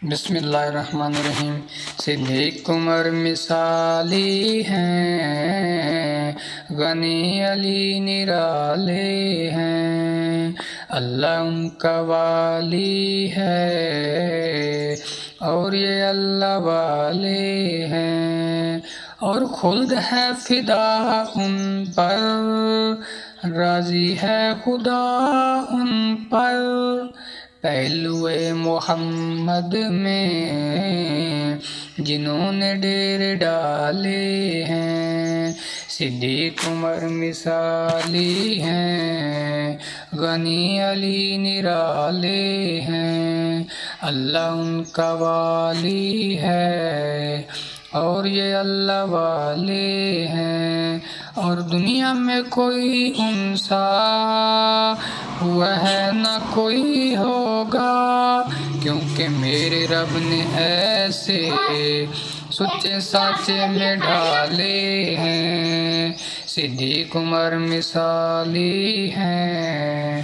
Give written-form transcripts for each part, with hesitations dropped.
بسم اللہ الرحمن الرحیم۔ صدیق عمر مثالی ہیں، غنی علی نرالے ہیں، اللہ ان کا والی ہے اور یہ اللہ والے ہیں، اور خلد ہے فدا ان پر، راضی ہے خدا ان پر، پہلو محمد میں جنہوں نے ڈیر ڈالے ہیں۔ صدیق عمر مثالی ہیں، غنی علی نرالے ہیں، اللہ ان کا والی ہے اور یہ اللہ والے ہیں، اور دنیا میں کوئی ان سا ہوا ہے نہ کوئی ہوگا، کیونکہ میرے رب نے ایسے سچے سانچے میں ڈالے ہیں۔ صدیق عمر مثالی ہیں،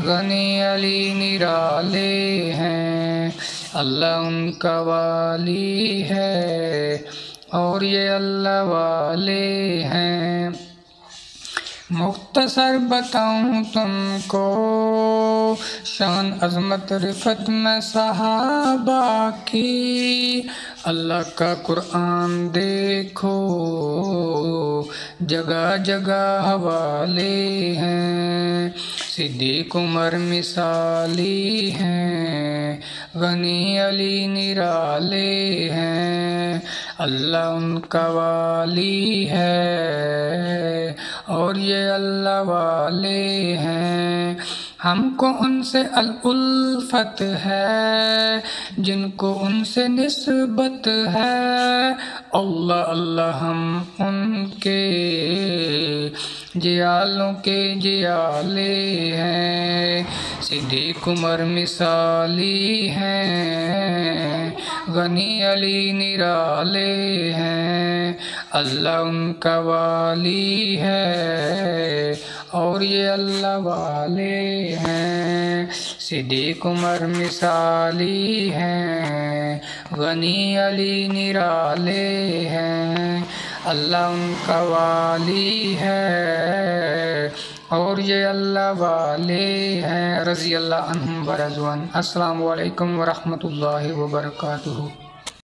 غنی علی نرالے ہیں، اللہ ان کا والی ہے اور یہ اللہ والے ہیں۔ مختصر بتاؤں تم کو شان عظمت رفت میں صحابہ کی، اللہ کا قرآن دیکھو جگہ جگہ حوالے ہیں۔ صدیق عمر مثالی ہیں، غنی علی نرالے ہیں، اللہ ان کا والی ہے اور یہ اللہ والے ہیں۔ ہم کو ان سے الفت ہے جن کو ان سے نسبت ہے، اللہ اللہ ہم ان کے جیالوں کے جیالے ہیں۔ صدیق عمر مثالی ہیں، غنی علی نرالے ہیں، اللہ ان کا والی ہے اور یہ اللہ والے ہیں۔ صدیق عمر مثالی ہیں، غنی علی نرالے ہیں، اللہ ان کا والی ہے اور یہ اللہ والے ہیں۔ رضی اللہ عنہم ورضوا عنہ۔ السلام علیکم ورحمۃ اللہ وبرکاتہ۔